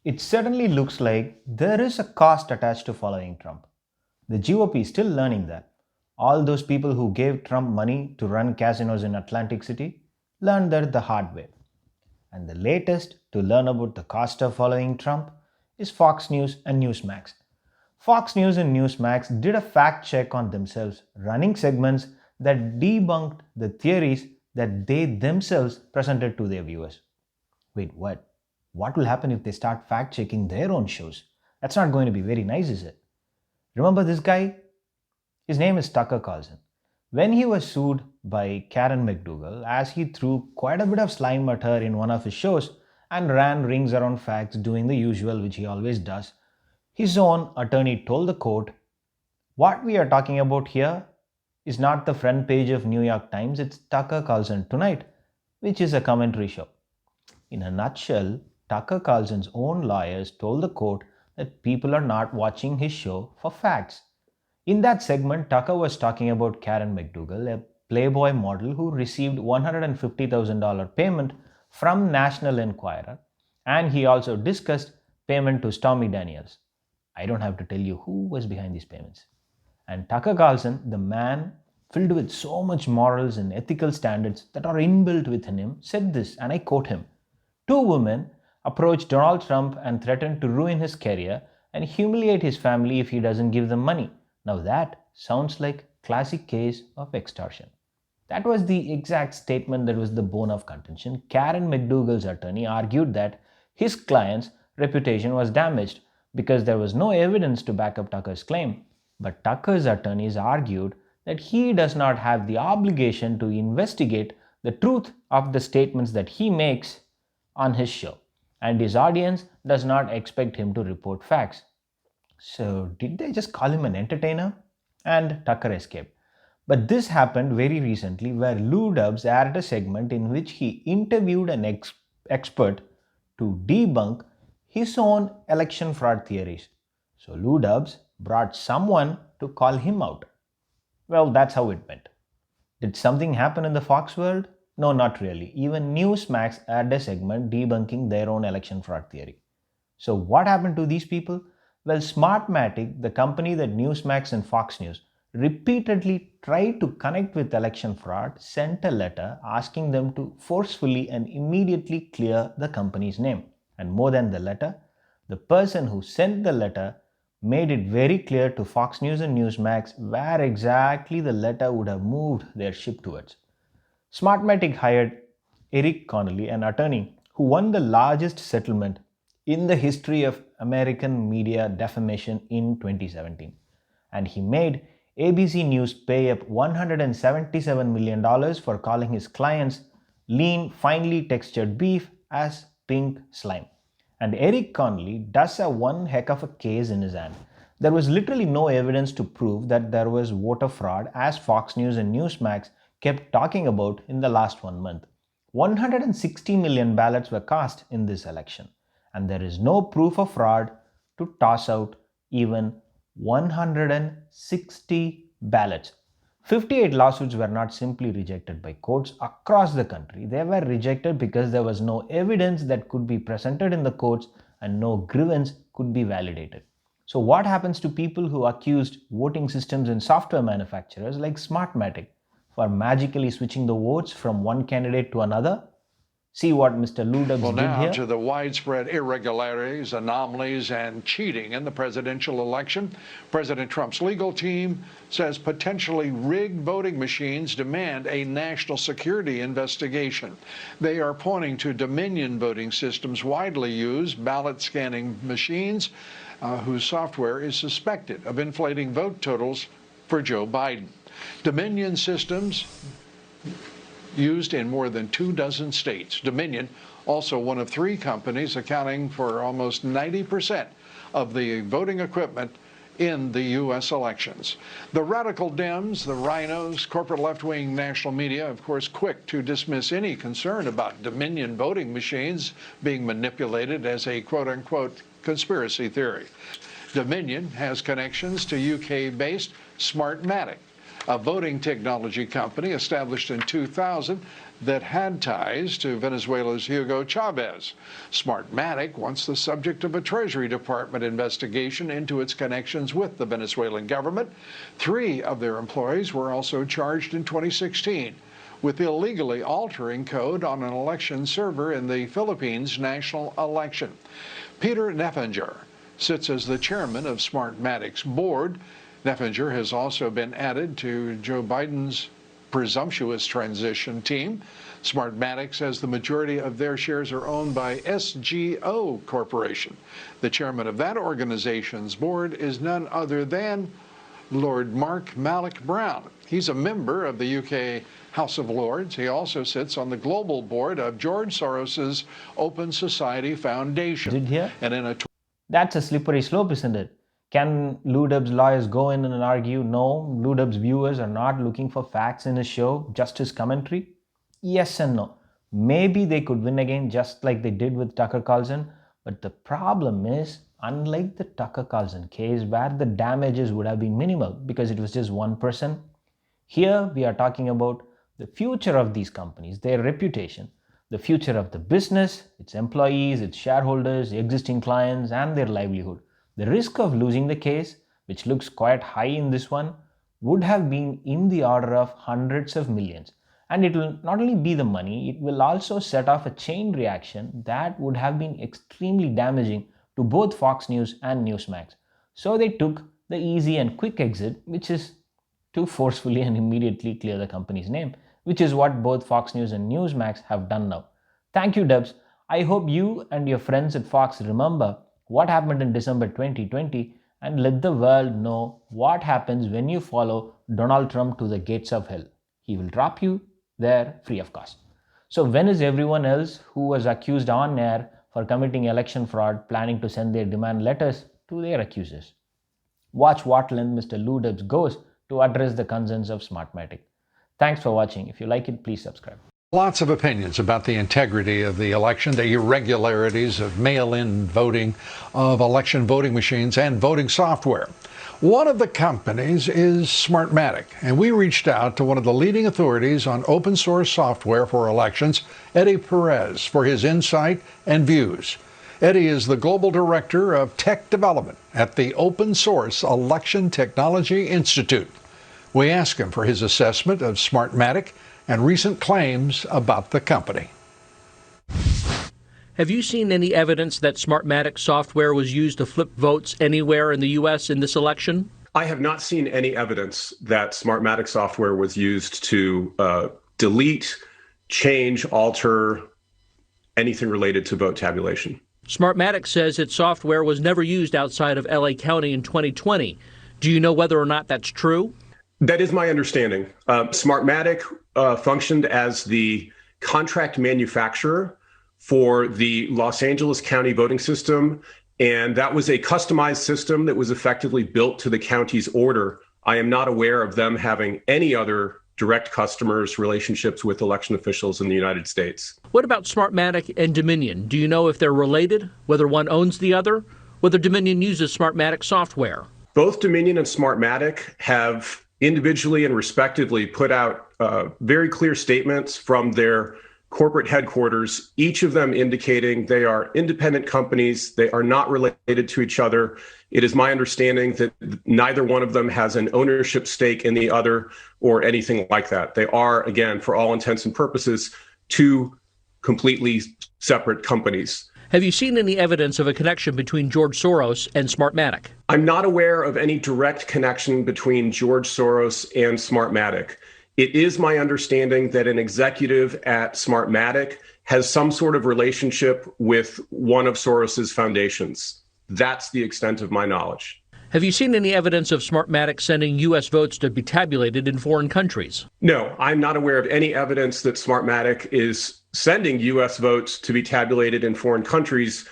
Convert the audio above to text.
It certainly looks like there is a cost attached to following Trump. The GOP is still learning that. All those people who gave Trump money to run casinos in Atlantic City learned that the hard way. And the latest to learn about the cost of following Trump is Fox News and Newsmax. Fox News and Newsmax did a fact check on themselves, running segments that debunked the theories that they themselves presented to their viewers. Wait, what? What will happen if they start fact checking their own shows? That's not going to be very nice, is it? Remember this guy? His name is Tucker Carlson. When he was sued by Karen McDougal, as he threw quite a bit of slime at her in one of his shows and ran rings around facts doing the usual, which he always does, his own attorney told the court, "What we are talking about here is not the front page of New York Times, it's Tucker Carlson Tonight, which is a commentary show." In a nutshell, Tucker Carlson's own lawyers told the court that people are not watching his show for facts. In that segment, Tucker was talking about Karen McDougal, a Playboy model who received $150,000 payment from National Enquirer, and he also discussed payment to Stormy Daniels. I don't have to tell you who was behind these payments. And Tucker Carlson, the man filled with so much morals and ethical standards that are inbuilt within him, said this, and I quote him: "Two women approached Donald Trump and threatened to ruin his career and humiliate his family if he doesn't give them money. Now that sounds like classic case of extortion." That was the exact statement that was the bone of contention. Karen McDougal's attorney argued that his client's reputation was damaged because there was no evidence to back up Tucker's claim. But Tucker's attorneys argued that he does not have the obligation to investigate the truth of the statements that he makes on his show, and his audience does not expect him to report facts. So, did they just call him an entertainer? And Tucker escaped. But this happened very recently, where Lou Dubs aired a segment in which he interviewed an expert to debunk his own election fraud theories. So, Lou Dubs brought someone to call him out. Well, that's how it went. Did something happen in the Fox world? No, not really. Even Newsmax aired a segment debunking their own election fraud theory. So, what happened to these people? Well, Smartmatic, the company that Newsmax and Fox News repeatedly tried to connect with election fraud, sent a letter asking them to forcefully and immediately clear the company's name. And more than the letter, the person who sent the letter made it very clear to Fox News and Newsmax where exactly the letter would have moved their ship towards. Smartmatic hired Erik Connolly, an attorney who won the largest settlement in the history of American media defamation in 2017. And he made ABC News pay up $177 million for calling his clients lean, finely textured beef as pink slime. And Erik Connolly does have one heck of a case in his hand. There was literally no evidence to prove that there was voter fraud, as Fox News and Newsmax kept talking about in the last 1 month. 160 million ballots were cast in this election, and there is no proof of fraud to toss out even 160 ballots. 58 lawsuits were not simply rejected by courts across the country. They were rejected because there was no evidence that could be presented in the courts and no grievance could be validated. So what happens to people who accused voting systems and software manufacturers like Smartmatic for magically switching the votes from one candidate to another? See what Mr. Lou Dubs did here. Well, now to the widespread irregularities, anomalies, and cheating in the presidential election. President Trump's legal team says potentially rigged voting machines demand a national security investigation. They are pointing to Dominion voting systems widely used ballot scanning machines whose software is suspected of inflating vote totals for Joe Biden. Dominion systems used in more than 24 states. Dominion, also one of 3 companies accounting for almost 90% of the voting equipment in the U.S. elections. The radical Dems, the rhinos, corporate left-wing national media, of course, quick to dismiss any concern about Dominion voting machines being manipulated as a quote-unquote conspiracy theory. Dominion has connections to UK-based Smartmatic, a voting technology company established in 2000 that had ties to Venezuela's Hugo Chavez. Smartmatic, once the subject of a Treasury Department investigation into its connections with the Venezuelan government. 3 of their employees were also charged in 2016 with illegally altering code on an election server in the Philippines national election. Peter Neffinger sits as the chairman of Smartmatic's board. Neffinger has also been added to Joe Biden's presumptuous transition team. Smartmatic says the majority of their shares are owned by SGO Corporation. The chairman of that organization's board is none other than Lord Mark Malloch Brown. He's a member of the UK House of Lords. He also sits on the global board of George Soros's Open Society Foundation. Did you? And in a That's a slippery slope, isn't it? Can Lou Dub's lawyers go in and argue, no, Lou Dub's viewers are not looking for facts in his show, just his commentary? Yes and no. Maybe they could win again just like they did with Tucker Carlson, but the problem is, unlike the Tucker Carlson case where the damages would have been minimal because it was just one person, here we are talking about the future of these companies, their reputation, the future of the business, its employees, its shareholders, existing clients, and their livelihood. The risk of losing the case, which looks quite high in this one, would have been in the order of hundreds of millions. And it will not only be the money, it will also set off a chain reaction that would have been extremely damaging to both Fox News and Newsmax. So they took the easy and quick exit, which is to forcefully and immediately clear the company's name, which is what both Fox News and Newsmax have done now. Thank you, Dubs. I hope you and your friends at Fox remember what happened in December 2020 and let the world know what happens when you follow Donald Trump to the gates of hell. He will drop you there free of cost. So when is everyone else who was accused on air for committing election fraud planning to send their demand letters to their accusers? Watch what length Mr. Lou Dubs goes to address the concerns of Smartmatic. Thanks for watching. If you like it, please subscribe. Lots of opinions about the integrity of the election, the irregularities of mail-in voting, of election voting machines and voting software. One of the companies is Smartmatic, and we reached out to one of the leading authorities on open source software for elections, Eddie Perez, for his insight and views. Eddie is the Global Director of Tech Development at the Open Source Election Technology Institute. We asked him for his assessment of Smartmatic and recent claims about the company. Have you seen any evidence that Smartmatic software was used to flip votes anywhere in the U.S. in this election? I have not seen any evidence that Smartmatic software was used to delete, change, alter anything related to vote tabulation. Smartmatic says its software was never used outside of L.A. County in 2020. Do you know whether or not that's true? That is my understanding. Smartmatic functioned as the contract manufacturer for the Los Angeles County voting system, and that was a customized system that was effectively built to the county's order. I am not aware of them having any other direct customers, relationships with election officials in the United States. What about Smartmatic and Dominion? Do you know if they're related, whether one owns the other, whether Dominion uses Smartmatic software? Both Dominion and Smartmatic have individually and respectively put out very clear statements from their corporate headquarters, each of them indicating they are independent companies, they are not related to each other. It is my understanding that neither one of them has an ownership stake in the other or anything like that. They are, again, for all intents and purposes, two completely separate companies. Have you seen any evidence of a connection between George Soros and Smartmatic? I'm not aware of any direct connection between George Soros and Smartmatic. It is my understanding that an executive at Smartmatic has some sort of relationship with one of Soros's foundations. That's the extent of my knowledge. Have you seen any evidence of Smartmatic sending U.S. votes to be tabulated in foreign countries? No, I'm not aware of any evidence that Smartmatic is sending U.S. votes to be tabulated in foreign countries.